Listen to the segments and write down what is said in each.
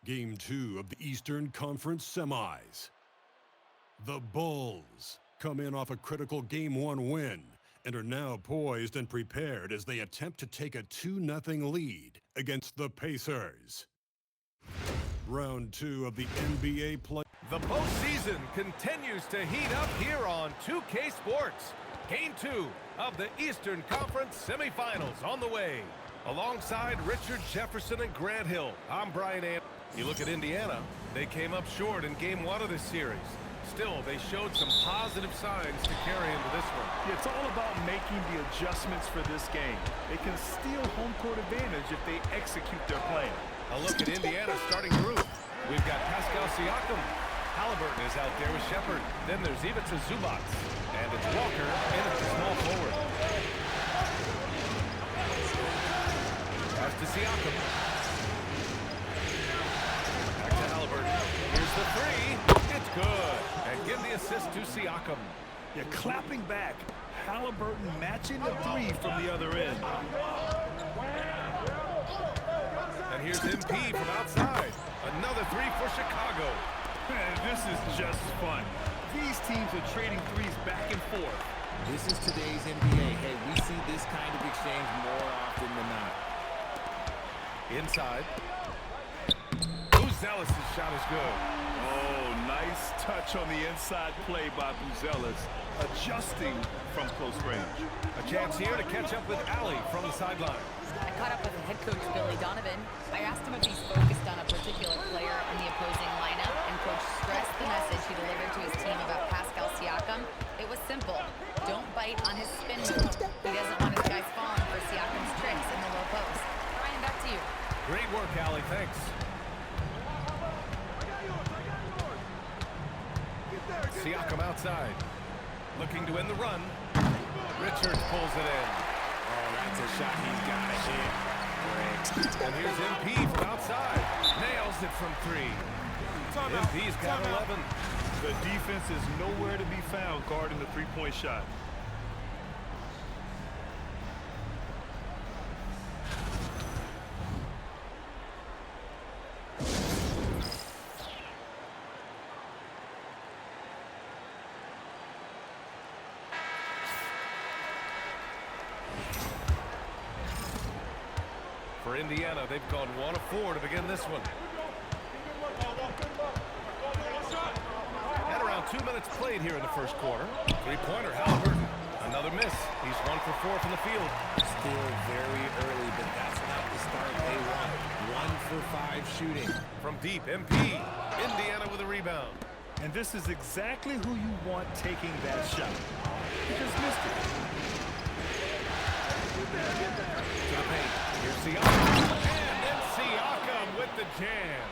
Game 2 of the Eastern Conference Semis. The Bulls come in off a critical Game 1 win and are now poised and prepared as they attempt to take a 2-0 lead against the Pacers. Round 2 of the NBA play. The postseason continues to heat up here on 2K Sports. Game 2 of the Eastern Conference Semifinals on the way. Alongside Richard Jefferson and Grant Hill, I'm Brian Anderson. You look at Indiana, they came up short in Game 1 of this series. Still, they showed some positive signs to carry into this one. Yeah, it's all about making the adjustments for this game. They can steal home court advantage if they execute their plan. A look at Indiana's starting group. We've got Pascal Siakam. Halliburton is out there with Shepard. Then there's Ivica Zubac. And it's Walker in at the small forward. Pass to Siakam. Back to Halliburton. Here's the three. It's good. And give the assist to Siakam. Yeah, clapping back. Halliburton matching the three from the other end. And here's MP from outside. Another three for Chicago. Man, this is just fun. These teams are trading threes back and forth. This is today's NBA. Hey, we see this kind of exchange more often than not. Inside. Buzelis' shot is good. Oh, nice touch on the inside play by Buzelis, adjusting from close range. A chance here to catch up with Allie from the sideline. I caught up with head coach Billy Donovan. I asked him if he's focused on a particular player in the opposing lineup, and coach stressed the message he delivered to his team about Pascal Siakam. It was simple. Don't bite on his spin move. He doesn't want his guys falling for Siakam's tricks in the low post. Ryan, back to you. Great work, Allie. Thanks. Siakam outside. Looking to end the run. Richards pulls it in. Oh, that's a shot he's got to hit. Great. And here's MP from outside. Nails it from three. MP's got 11. The defense is nowhere to be found guarding the three-point shot. For Indiana, they've gone 1 of 4 to begin this one. And around 2 minutes played here in the first quarter. Three-pointer, Halliburton. Another miss. He's 1 for 4 from the field. Still very early, but that's not the start they want. 1 for 5 shooting. From deep, MP. Indiana with a rebound. And this is exactly who you want taking that shot. He just missed it. To the paint. Here's Siakam. And then Siakam with the jam.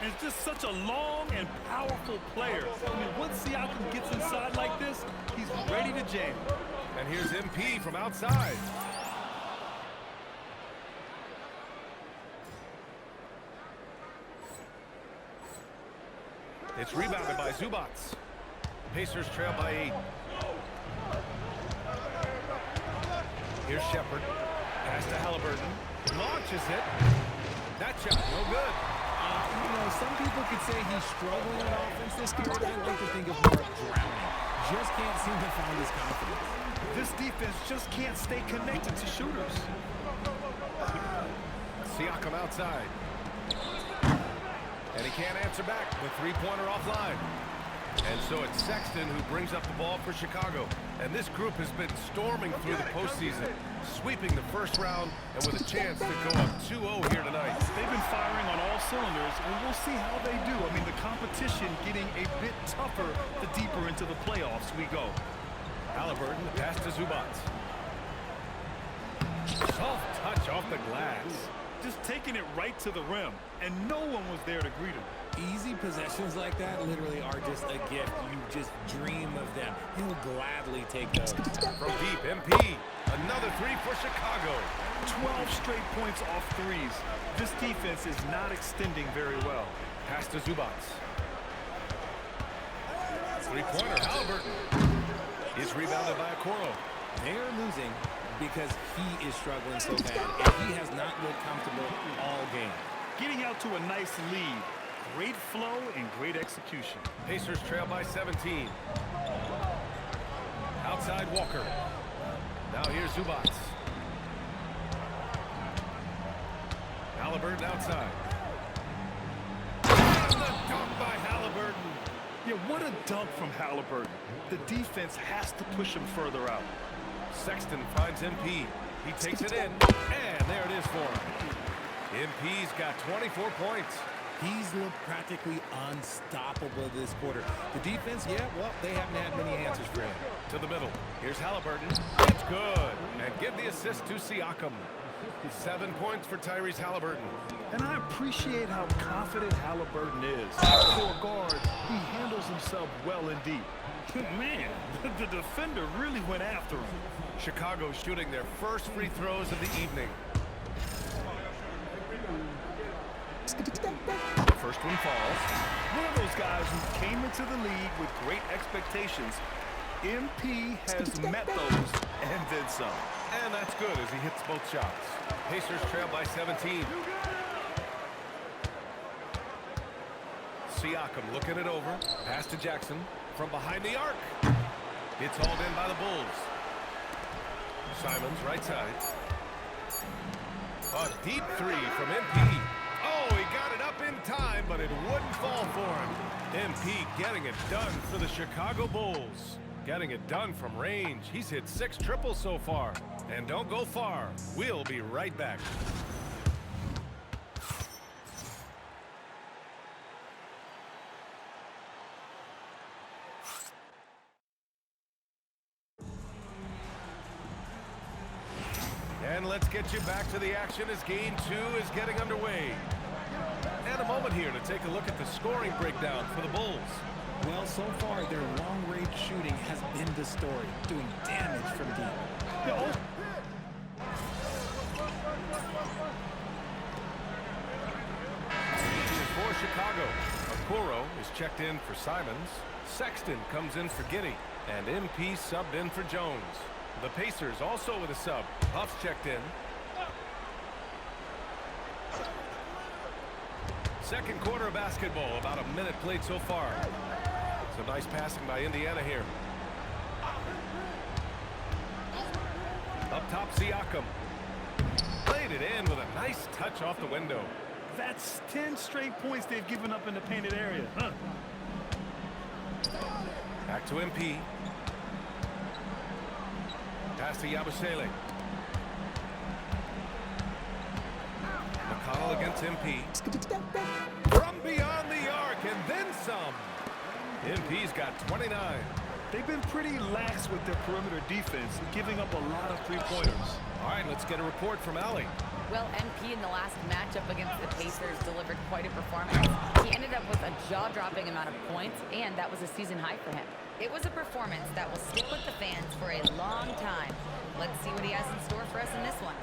And it's just such a long and powerful player. I mean, once Siakam gets inside like this, he's ready to jam. And here's MP from outside. It's rebounded by Zubac. Pacers trail by 8. Here's Shepard. Pass to Halliburton. Launches it. That shot, no good. You know, some people could say he's struggling on offense this year. I like to think of more drowning. Just can't seem to find his confidence. This defense just can't stay connected to shooters. Siakam outside. And he can't answer back. The three-pointer offline. And so it's Sexton who brings up the ball for Chicago. And this group has been storming through the postseason, sweeping the first round, and with a chance to go up 2-0 here tonight. They've been firing on all cylinders, and we'll see how they do. I mean, the competition getting a bit tougher the deeper into the playoffs we go. Halliburton, the pass to Zubac. Soft touch off the glass. Just taking it right to the rim, and no one was there to greet him. Easy possessions like that literally are just a gift. You just dream of them. He'll gladly take those. From deep, MP. Another three for Chicago. 12 straight points off threes. This defense is not extending very well. Pass to Zubac. Three-pointer, Halliburton. It's rebounded by Okoro. They're losing because he is struggling so bad, and he has not looked comfortable all game. Getting out to a nice lead. Great flow and great execution. Pacers trail by 17. Outside Walker. Now here's Zubats. Halliburton outside. And the dunk by Halliburton. Yeah, what a dunk from Halliburton. The defense has to push him further out. Sexton finds MP. He takes it in, and there it is for him. MP's got 24 points. He's looked practically unstoppable this quarter. The defense, yeah, well, they haven't had many answers for him. To the middle. Here's Halliburton. It's good. And give the assist to Siakam. 7 points for Tyrese Halliburton. And I appreciate how confident Halliburton is. For a guard, he handles himself well and deep. Man, the defender really went after him. Chicago shooting their first free throws of the evening. The first one falls. One of those guys who came into the league with great expectations. MP has met those and then some. And that's good as he hits both shots. Pacers trail by 17. Siakam looking it over. Pass to Jackson from behind the arc. It's hauled in by the Bulls. Simons right side. A deep three from MP. Oh, he got it up in time, but it wouldn't fall for him. MP getting it done for the Chicago Bulls. Getting it done from range. He's hit 6 triples so far. And don't go far. We'll be right back. And let's get you back to the action as Game 2 is getting underway. And a moment here to take a look at the scoring breakdown for the Bulls. Well, so far, their long-range shooting has been the story, doing damage from deep. For Chicago, Okoro is checked in for Simons. Sexton comes in for Giddey. And MP subbed in for Jones. The Pacers also with a sub. Huff's checked in. Second quarter of basketball, about a minute played so far. Some nice passing by Indiana here. Up top, Siakam. Played it in with a nice touch off the window. That's 10 straight points they've given up in the painted area. Huh? Back to MP. Pass to Yabusele. McConnell against MP. From beyond the arc, and then some. MP's got 29. They've been pretty lax with their perimeter defense, giving up a lot of three-pointers. All right, let's get a report from Allie. Well, MP in the last matchup against the Pacers delivered quite a performance. He ended up with a jaw-dropping amount of points, and that was a season high for him. It was a performance that will stick with the fans for a long time. Let's see what he has in store for us in this one.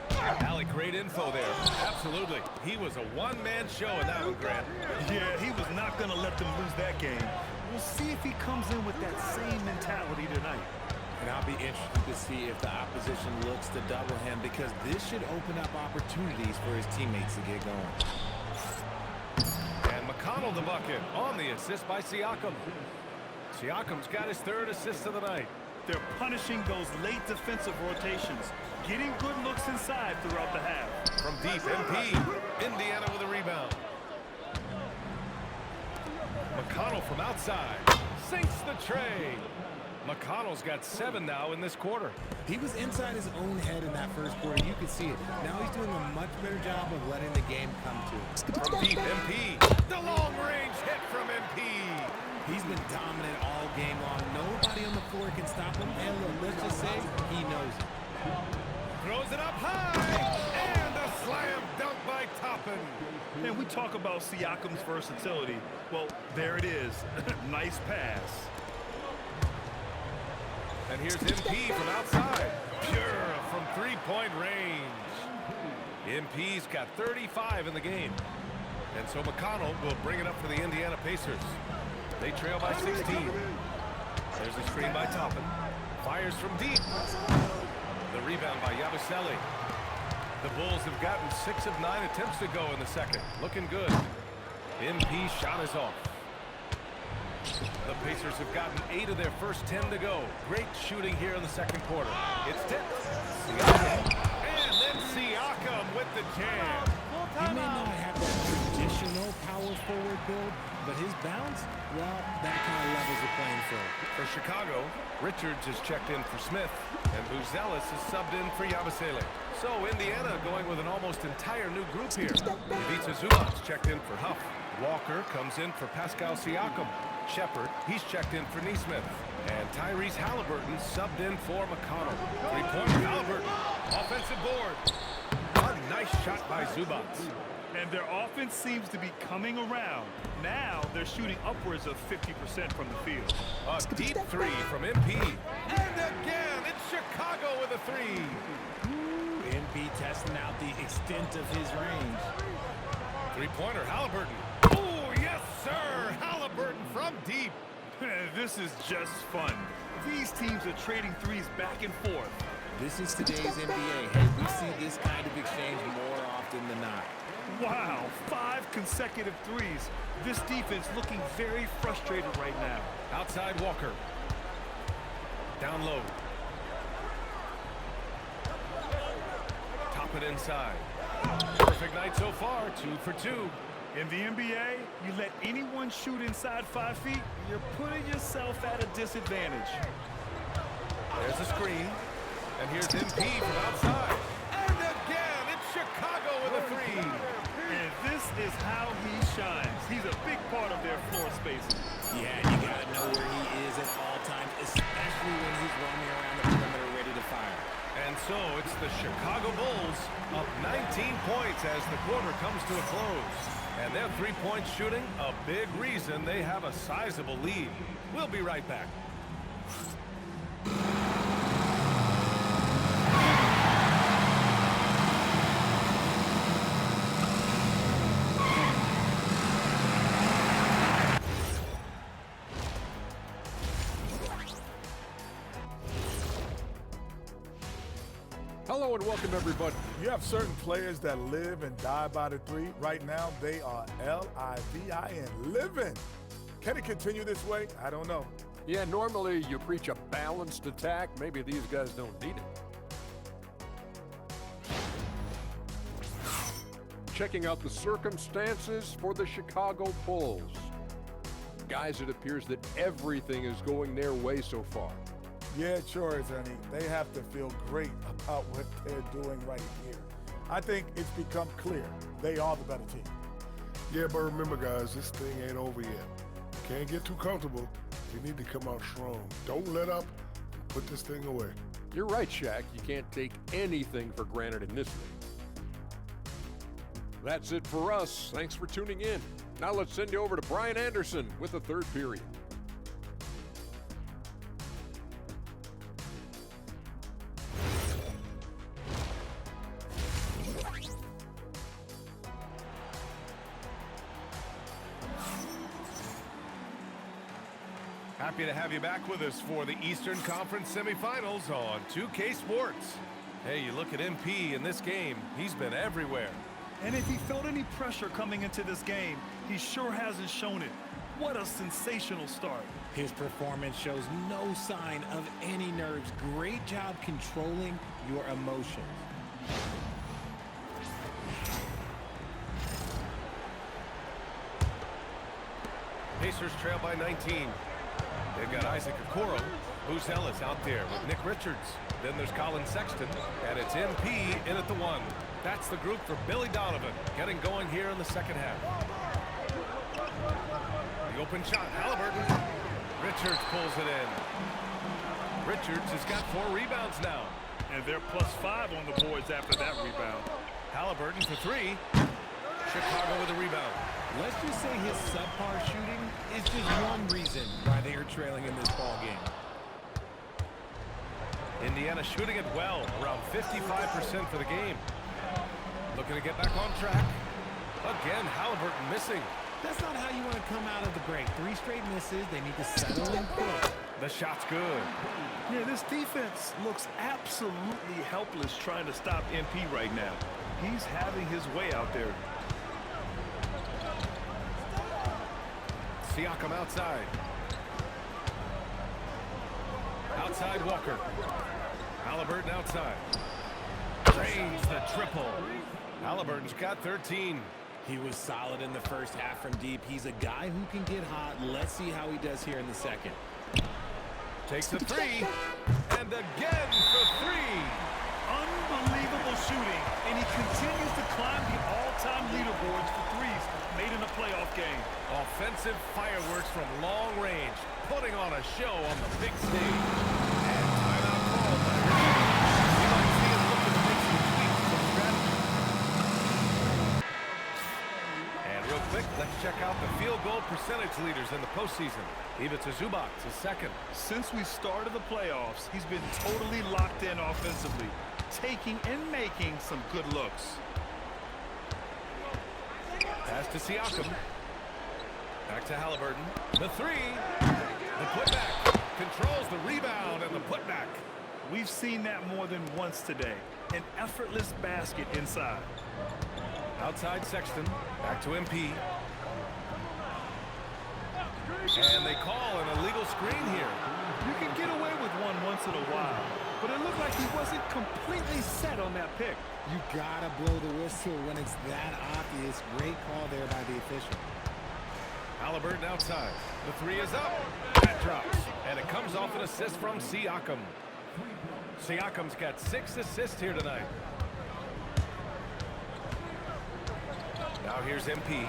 Allie, great info there. Absolutely. He was a one-man show in that one, Grant. Yeah, he was not going to let them lose that game. We'll see if he comes in with that same mentality tonight. And I'll be interested to see if the opposition looks to double him, because this should open up opportunities for his teammates to get going. And McConnell the bucket on the assist by Siakam. Siakam's got his 3rd assist of the night. They're punishing those late defensive rotations, getting good looks inside throughout the half. From deep, MP. Indiana with a rebound. McConnell from outside. Sinks the tray. McConnell's got 7 now in this quarter. He was inside his own head in that first quarter. You could see it. Now he's doing a much better job of letting the game come to him. From deep, MP. The long-range hit from MP. He's been dominant all game long. Nobody on the floor can stop him. And look, let's just say he knows it. Throws it up high. And a slam dunk by Toppin. And we talk about Siakam's versatility. Well, there it is. Nice pass. And here's MP from outside. Pure from three-point range. MP's got 35 in the game. And so McConnell will bring it up for the Indiana Pacers. They trail by 16. There's a screen by Toppin. Fires from deep. The rebound by Yabusele. The Bulls have gotten 6 of 9 attempts to go in the second. Looking good. MP shot is off. The Pacers have gotten 8 of their first 10 to go. Great shooting here in the second quarter. It's tipped. Siakam. And then Siakam with the jam. He may not have that traditional power forward build, but his bounce, well, that kind of levels the playing field. For Chicago, Richards is checked in for Smith, and Buzelis is subbed in for Yabusele. So Indiana going with an almost entire new group here. Ivica Zubac's checked in for Huff. Walker comes in for Pascal Siakam. Shepard, he's checked in for Nesmith. And Tyrese Halliburton subbed in for McConnell. Three-pointer Halliburton. Offensive board. A nice shot by Zubac. And their offense seems to be coming around. Now they're shooting upwards of 50% from the field. A deep three from MP. And again, it's Chicago with a three. MP testing out the extent of his range. Three-pointer Halliburton. Oh, yes, sir. Halliburton from deep. This is just fun. These teams are trading threes back and forth. This is today's NBA. Hey, we see this kind of exchange more often than not. Wow, 5 consecutive threes. This defense looking very frustrated right now. Outside Walker. Down low. Top it inside. Perfect night so far, 2 for 2. In the NBA, you let anyone shoot inside 5 feet, you're putting yourself at a disadvantage. There's a screen. And here's MP from outside. And again, it's Chicago with a three. And this is how he shines. He's a big part of their floor spacing. Yeah, you got to know where he is at all times, especially when he's roaming around the perimeter ready to fire. And so it's the Chicago Bulls up 19 points as the quarter comes to a close. And their three-point shooting, a big reason they have a sizable lead. We'll be right back. Hello and welcome, everybody. You have certain players that live and die by the three. Right now, they are L-I-V-I-N, living. Can it continue this way? I don't know. Yeah, normally you preach a balanced attack. Maybe these guys don't need it. Checking out the circumstances for the Chicago Bulls. Guys, it appears that everything is going their way so far. Yeah, it sure is, Ernie. They have to feel great about what they're doing right here. I think it's become clear they are the better team. Yeah, but remember, guys, this thing ain't over yet. Can't get too comfortable. You need to come out strong. Don't let up and put this thing away. You're right, Shaq. You can't take anything for granted in this league. That's it for us. Thanks for tuning in. Now let's send you over to Brian Anderson with the third period. Happy to have you back with us for the Eastern Conference semifinals on 2K Sports. Hey, you look at MP in this game, he's been everywhere. And if he felt any pressure coming into this game, he sure hasn't shown it. What a sensational start. His performance shows no sign of any nerves. Great job controlling your emotions. Pacers trail by 19. They've got Isaac Okoro. Buzelis out there with Nick Richards. Then there's Colin Sexton. And it's MP in at the 1. That's the group for Billy Donovan. Getting going here in the second half. The open shot, Halliburton. Richards pulls it in. Richards has got 4 rebounds now. And they're +5 on the boards after that rebound. Halliburton for 3. Chicago with a rebound. Let's just say his subpar shooting is just one reason why they are trailing in this ball game. Indiana shooting it well, around 55% for the game. Looking to get back on track. Again, Halliburton missing. That's not how you want to come out of the break. 3 straight misses. They need to settle and cook. The shot's good. Yeah, this defense looks absolutely helpless trying to stop MP right now. He's having his way out there. Siakam outside. Outside Walker. Halliburton outside. Drains the triple. Halliburton's got 13. He was solid in the first half from deep. He's a guy who can get hot. Let's see how he does here in the second. Takes a three. And again for three. Unbelievable shooting. And he continues to climb the all-time leaderboards for threes made in a playoff game. Offensive fireworks from long range. Putting on a show on the big stage. And timeout called by Richard. We might see him looking to make some tweaks to the strategy. And real quick, let's check out the field goal percentage leaders in the postseason. Ivica Zubac is second. Since we started the playoffs, he's been totally locked in offensively, taking and making some good looks. Pass to Siakam. Back to Halliburton. The three. The putback. Controls the rebound and the putback. We've seen that more than once today. An effortless basket inside. Outside Sexton. Back to MP. And they call an illegal screen here. You can get away with one once in a while, but it looked like he wasn't completely set on that pick. You gotta blow the whistle when it's that obvious. Great call there by the official. Halliburton outside. The three is up. That drops. And it comes off an assist from Siakam. Siakam's got 6 assists here tonight. Now here's MP.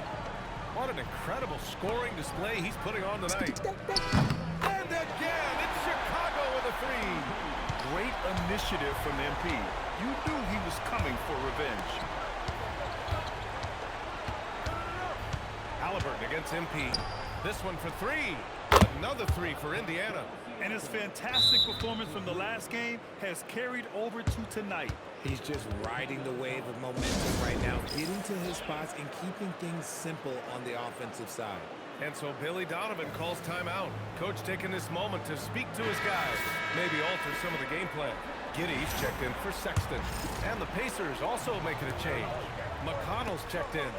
What an incredible scoring display he's putting on tonight. And again, it's Chicago with a three. Great initiative from MP. You knew he was coming for revenge. Halliburton against MP. This one for three. Another three for Indiana. And his fantastic performance from the last game has carried over to tonight. He's just riding the wave of momentum right now, getting to his spots and keeping things simple on the offensive side. And so Billy Donovan calls timeout. Coach taking this moment to speak to his guys, maybe alter some of the game plan. Giddey's checked in for Sexton. And the Pacers also making a change. McConnell's checked in.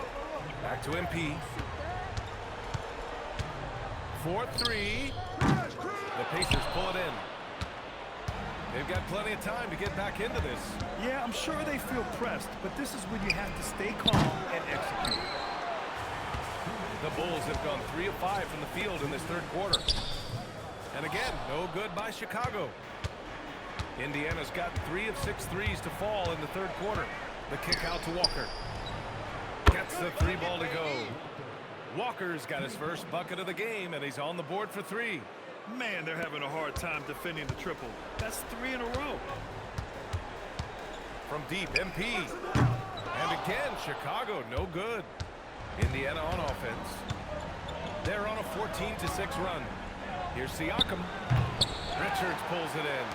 Back to MP. 4-3. The Pacers pull it in. They've got plenty of time to get back into this. Yeah, I'm sure they feel pressed, but this is when you have to stay calm and execute. The Bulls have gone 3 of 5 from the field in this third quarter. And again, no good by Chicago. Indiana's got 3 of 6 threes to fall in the third quarter. The kick out to Walker. Gets the three ball to go. Walker's got his first bucket of the game, and he's on the board for 3. Man, they're having a hard time defending the triple. That's 3 in a row. From deep, MP. And again, Chicago, no good. Indiana on offense. They're on a 14-6 run. Here's Siakam. Richards pulls it in.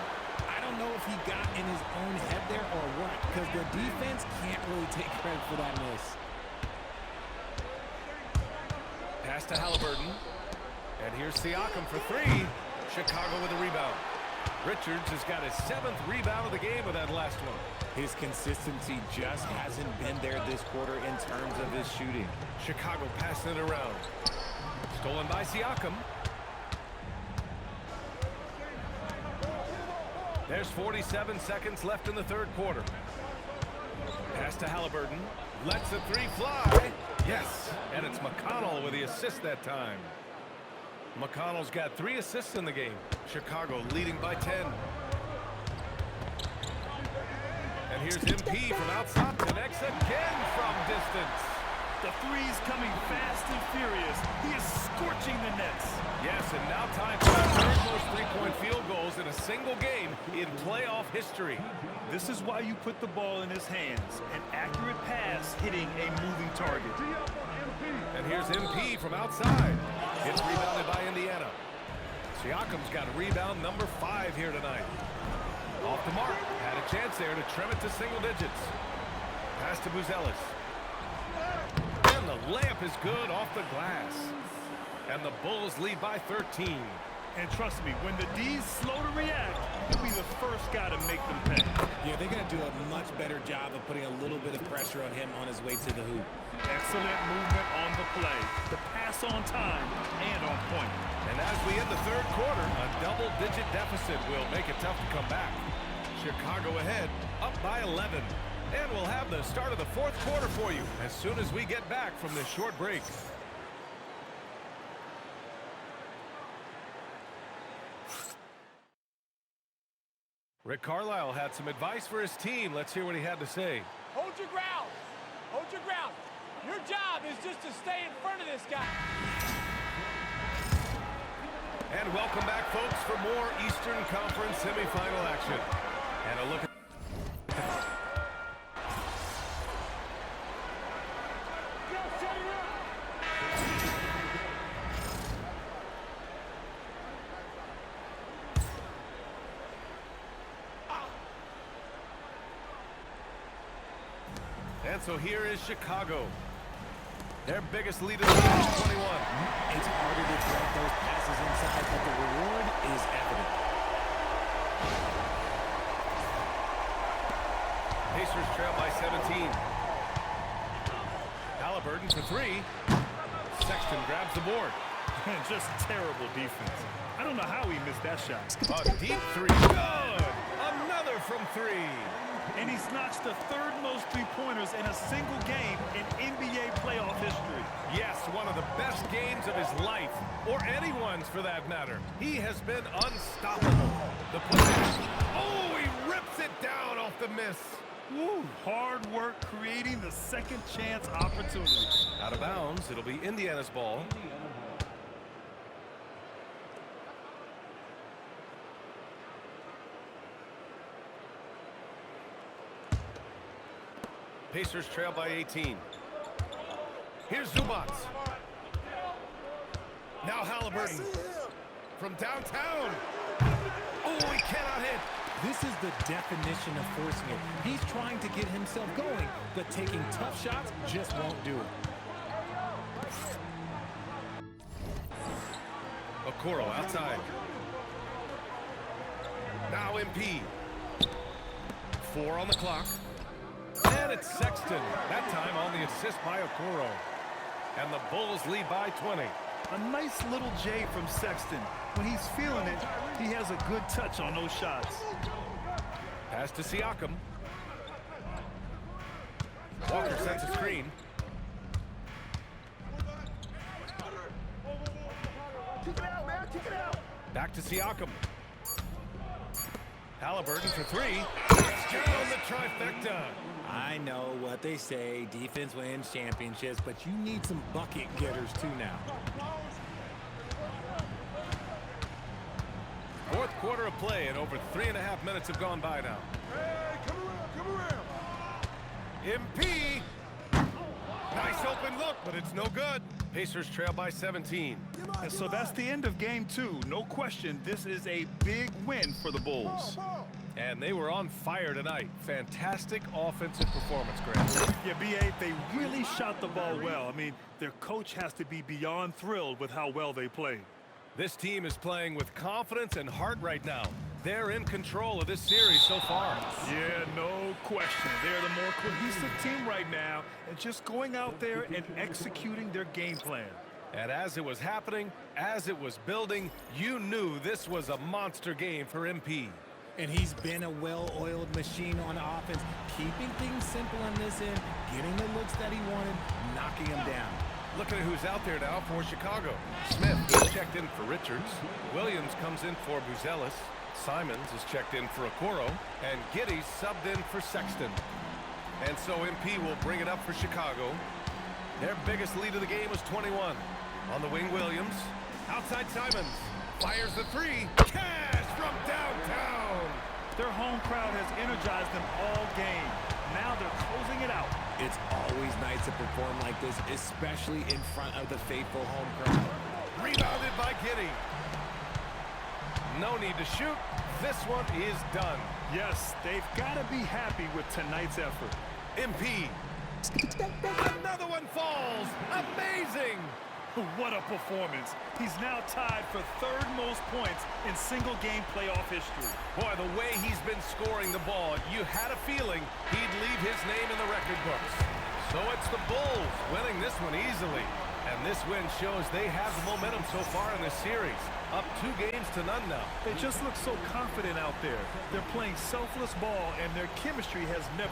I don't know if he got in his own head there or what, because the defense can't really take credit for that miss. Pass to Halliburton. And here's Siakam for 3. Chicago with a rebound. Richards has got his 7th rebound of the game with that last one. His consistency just hasn't been there this quarter in terms of his shooting. Chicago passing it around. Stolen by Siakam. There's 47 seconds left in the third quarter. Pass to Halliburton. Lets the three fly. Yes, and it's McConnell with the assist that time. McConnell's got 3 assists in the game. Chicago leading by 10. And here's MP from outside. Connects again from distance. The three's coming fast and furious. He is scorching the nets. Yes, and now time for the third most three-point field goals in a single game in playoff history. This is why you put the ball in his hands. An accurate pass hitting a moving target. And here's MP from outside. It's rebounded by Indiana. Siakam's got rebound number 5 here tonight. Off the mark. Had a chance there to trim it to single digits. Pass to Buzelis. And the layup is good off the glass. And the Bulls lead by 13. And trust me, when the D's slow to react, he'll be the first guy to make them pay. Yeah, they got to do a much better job of putting a little bit of pressure on him on his way to the hoop. Excellent movement on the play. The pass on time and on point. And as we end the third quarter, a double-digit deficit will make it tough to come back. Chicago ahead, up by 11. And we'll have the start of the fourth quarter for you as soon as we get back from this short break. Rick Carlisle had some advice for his team. Let's hear what he had to say. Hold your ground. Hold your ground. Your job is just to stay in front of this guy. And welcome back, folks, for more Eastern Conference semifinal action. And a look at... And so here is Chicago. Their biggest lead of the game is 21. It's harder to thread those passes inside, but the reward is evident. Pacers trail by 17. Halliburton for three. Sexton grabs the board. Just terrible defense. I don't know how he missed that shot. A deep three. Good. Another from three. And he's notched the third most three-pointers in a single game in NBA playoff history. Yes, one of the best games of his life, or anyone's for that matter. He has been unstoppable. The play. Oh, he rips it down off the miss. Woo, hard work creating the second chance opportunity. Out of bounds, it'll be Indiana's ball. Pacers trail by 18. Here's Zubac. Now Halliburton from downtown. Oh, he cannot hit. This is the definition of forcing it. He's trying to get himself going, but taking tough shots just won't do it. Okoro outside. Now MP. 4 on the clock. And it's Sexton. That time on the assist by Okoro. And the Bulls lead by 20. A nice little J from Sexton. When he's feeling it, he has a good touch on those shots. Pass to Siakam. Walker sends a screen. Kick it out, man. Kick it out. Back to Siakam. Halliburton for three. Down the trifecta. I know what they say, defense wins championships, but you need some bucket getters too now. Fourth quarter of play, and over 3.5 minutes have gone by now. Hey, come around. MP. Nice open look, but it's no good. Pacers trail by 17. And so that's the end of game 2. No question, this is a big win for the Bulls. And they were on fire tonight. Fantastic offensive performance, Grant. Yeah, B.A., they really shot the ball well. I mean, their coach has to be beyond thrilled with how well they played. This team is playing with confidence and heart right now. They're in control of this series so far. Yeah, no question. They're the more cohesive team right now, and just going out there and executing their game plan. And as it was happening, as it was building, you knew this was a monster game for MP. And he's been a well-oiled machine on offense, keeping things simple on this end, getting the looks that he wanted, knocking them down. Look at who's out there now for Chicago. Smith is checked in for Richards. Williams comes in for Buzelis. Simons is checked in for Okoro. And Giddey's subbed in for Sexton. And so MP will bring it up for Chicago. Their biggest lead of the game was 21. On the wing, Williams. Outside Simons. Fires the three. Cash from downtown. Their home crowd has energized them all game. Now they're closing it out. It's always nice to perform like this, especially in front of the faithful home crowd. Rebounded by Giddey. No need to shoot. This one is done. Yes, they've got to be happy with tonight's effort. MP. Another one falls. Amazing. What a performance. He's now tied for third most points in single-game playoff history. Boy, the way he's been scoring the ball, you had a feeling he'd leave his name in the record books. So it's the Bulls winning this one easily. And this win shows they have the momentum so far in this series. Up 2 games to none now. They just look so confident out there. They're playing selfless ball, and their chemistry has never